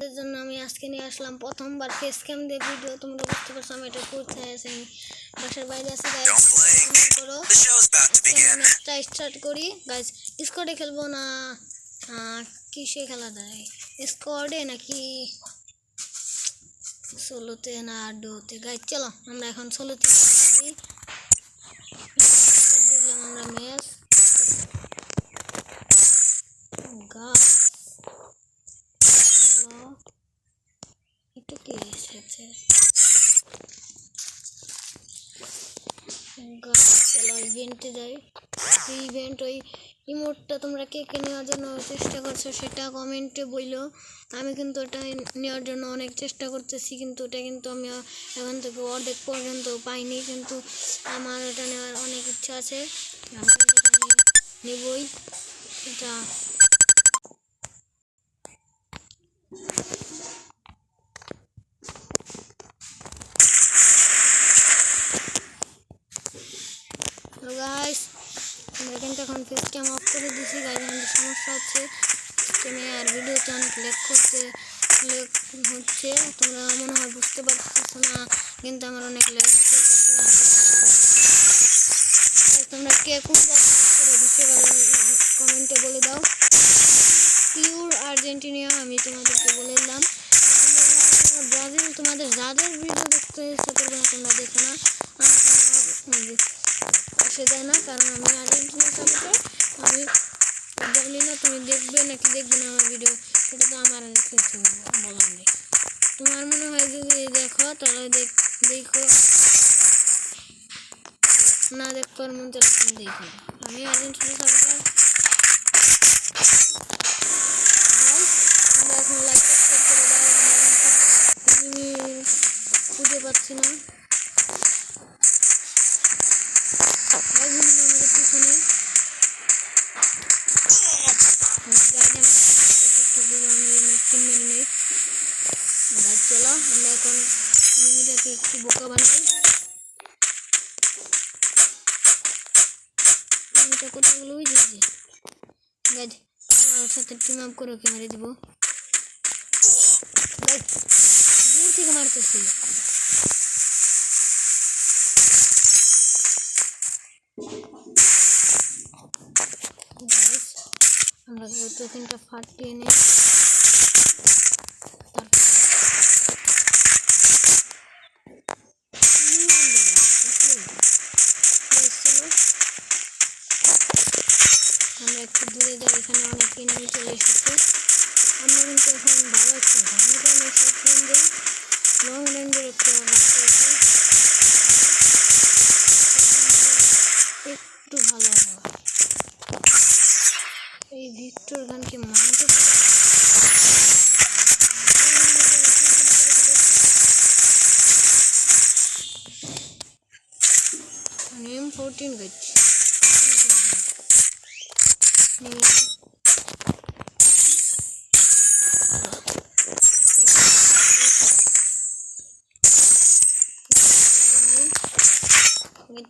এর জন্য আমি আজকে নিয়ে আসলাম প্রথমবার ফেস ক্যাম দিয়ে ভিডিও। তোমরা বুঝতে পারছো আমি এটা কোথায় আছি, আমি বাসার বাইরে আছি। গাইজ করো, ম্যাচটা স্টার্ট করি। গাইজ স্কোয়াডে খেলবো না কিসে খেলা যায়, স্কোয়াডে নাকি সোলোতে না ডোতে? গাইজ চলো আমরা এখন সোলোতে দিলাম আমরা ম্যাচ। এটা কি এসেছে? চলো ইভেন্টে যাই। ইভেন্ট ওই ইমোটটা তোমরা কে কে নেওয়ার জন্য চেষ্টা করছো সেটা কমেন্টে বললো। আমি কিন্তু এটা নেওয়ার জন্য অনেক চেষ্টা করতেছি, কিন্তু এটা কিন্তু আমি এখন থেকে অর্ধেক পর্যন্ত পাইনি, কিন্তু আমার এটা নেওয়ার অনেক ইচ্ছা আছে। আমি নেবই এটা। গাইস আমরা কিন্তু এখন ফেস ক্যাম অফ করে দিয়েছি। গাইস আমাদের সমস্যা হচ্ছে সিস্টেমে আর ভিডিওতে অনেক লেগ হচ্ছে। তোমরা মনে হয় বুঝতে পারতেছো না, কিন্তু আমার অনেক লেগ তোমরা কে কোন কমেন্টে বলে দাও। পিওর আর্জেন্টিনা আমি তোমাদেরকে বলে দিলাম। ব্রাজিল তোমাদের যাদের ভিডিও দেখতে ইচ্ছা করবে না তোমরা দেখো না, আসে যায় না, কারণ আমি আর্জেন্টিনা সাপোর্টার। আমি জানি না তুমি দেখবে নাকি দেখবে না আমার ভিডিও, সেটা তো আমার কিছু বলার নেই। তোমার মনে হয় যদি দেখো তাহলে দেখো, না দেখবার মন চাইলে তুমি দেখো। আমি আর্জেন্টিনা সাপোর্টার। এখন লাইক সাবস্ক্রাইব করে দাও। আমি খুঁজে পাচ্ছি না আমাদের পিছনে। চলো আমরা এখন মিমিটাকে একটু বোকা বানাই। মিমিটা কোথায় গেলো? ওই যে গাইজ আমার সাথে টিম আপ করে ওকে মেরে দিব। গাইজ দূর থেকে মারতেছি। গাইজ আমরা তিনটা ফাটিয়ে নিই। আমরা একটু দূরে যাই, এখানে অনেক এনিমি চলে এসেছে। আমরা কিন্তু এখন ভালো একটা লং রেঞ্জের একটা একটু ভালো হয়। এই ভিক্টর গানকে মানতে M14 গাইজ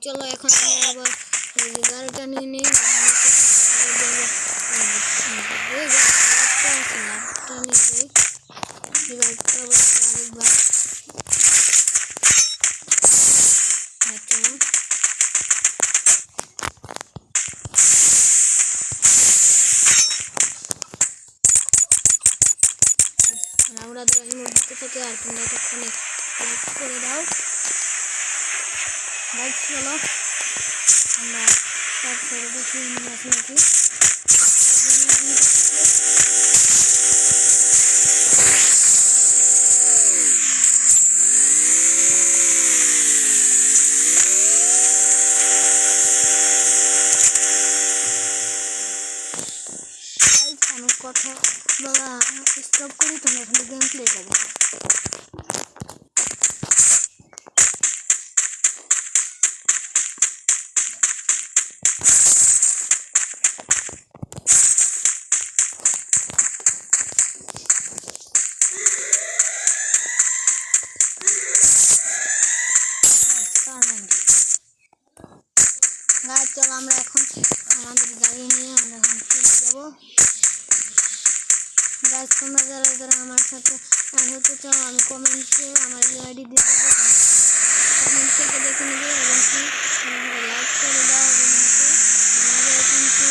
চলো এখন আবার গাড়িটা নিয়ে নিই। আরেকবার আমরা এই মধ্যে থেকে আর তোমরা তখনই লাইক করে দাও। লাইক চলো আমরা তারপরে দেখি নিয়ে আসি নাকি। আমি কথা বলা স্টপ করি, তোমরা এখানে গেম প্লে করবে। চলো আমরা এখন আমাদের গাড়ি নিয়ে আমরা এখন চলে যাবো। গাছ তোমরা যারা যারা আমার আমার সাথে অ্যাড হতে চাও আমি কমেন্টে আমার আইডি দিয়ে দেবো, কমেন্ট থেকে দেখে নেবে এবং কি লাইক করে দাও। এবং আমাদের কিন্তু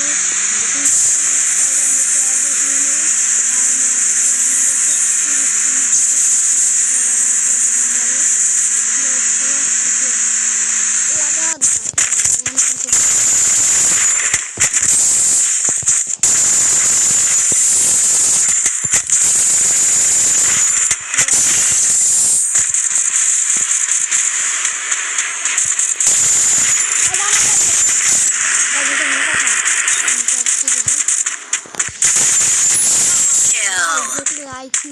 IQ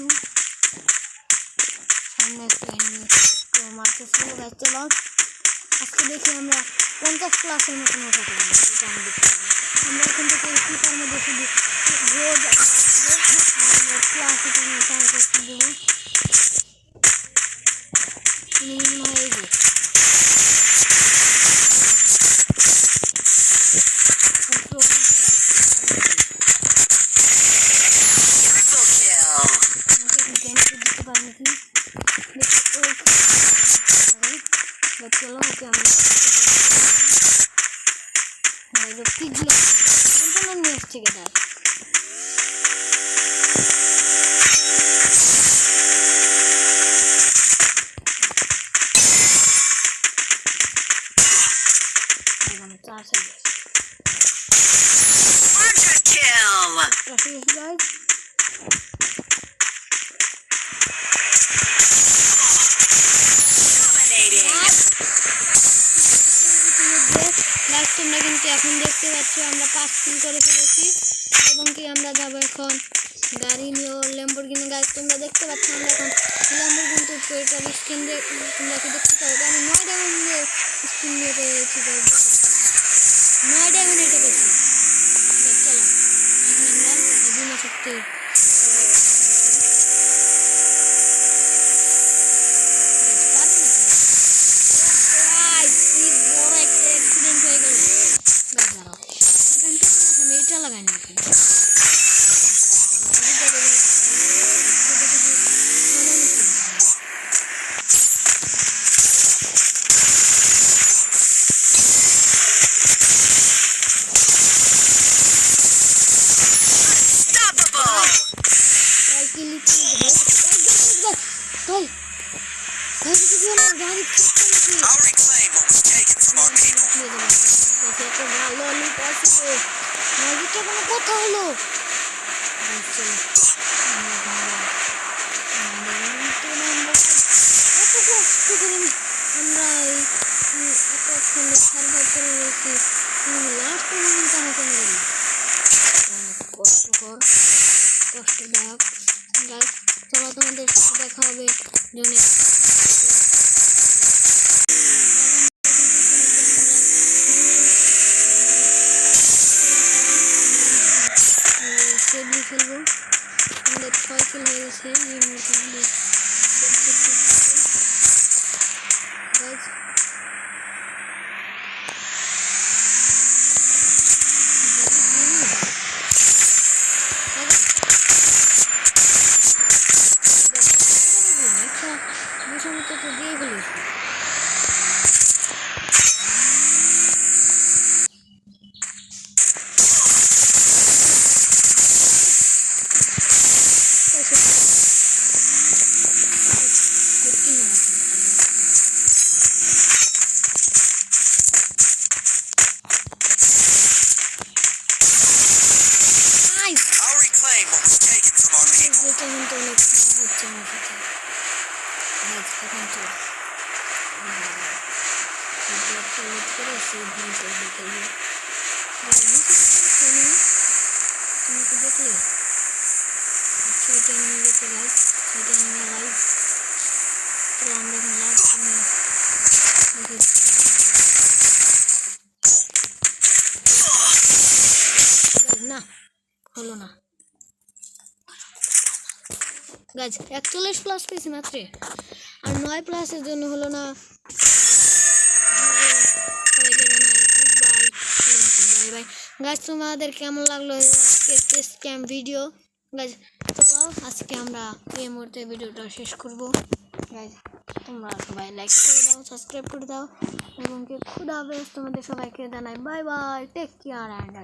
সামনে একটা এনিমি তো মারতেছিল। গাইজ চলো আজকে দেখি আমরা 50 ক্লাসের মতন ওঠাতে পারবো, এটা আমি দেখতে পাবো। আমরা এখন থেকে ফিফার মধ্যে শুধু রোজ ক্লাস এটা নিয়ে টার্গেট দেবো। হয় এই যে চলো ওকে আমি পিকগুলো নিয়ে এসছে গেটার guys তোমরা কিন্তু এখন দেখতে পাচ্ছ আমরা 5 কিল করে ফেলেছি এবং কি আমরা যাবো এখন গাড়ি নিয়ে ল্যাম্বরগিনি। গাইজ তোমরা দেখতে পাচ্ছ আমরা এখন ল্যাম্বরগিনি টয়েটার স্ক্রিন দিয়ে তোমরা কি দেখতে পাও আমি 9 ডায়মন্ডের স্ক্রিন নিয়ে পেয়েছি, 9 ডায়মন্ড এটা পেয়েছি। চলো এখন আমরা বিনা শক্তি কথা হলো আমরা এতক্ষণে সার্ভাইভ করে রয়েছি, লাস্ট মোমেন্ট আমাকে নেই অনেক কষ্টদায়ক। গাইজ চলো তোমাদের সাথে দেখা হবে জন্য খেলবো। আমাদের 6 কিল হয়ে গেছে এই মুহূর্তে। তো দিয়ে ফেলেছি না হলো না গাইজ 41 প্লাস পেয়েছি মাত্র, আর 9 প্লাসের জন্য হলো না। সবাইকে জানাই good bye, bye bye. Guys তোমাদের কেমন লাগলো আজকে স্ক্যাম ভিডিও? গাইজ আজকে আমরা এই মুহূর্তে ভিডিওটা শেষ করব। গাইস তোমরা সবাই লাইক করে দাও, সাবস্ক্রাইব করে দাও এবং কি খুদা হাফেজ। তোমাদের সবাইকে জানাই bye bye, take care and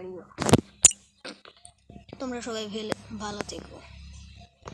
তোমরা সবাই ভালো থেকো।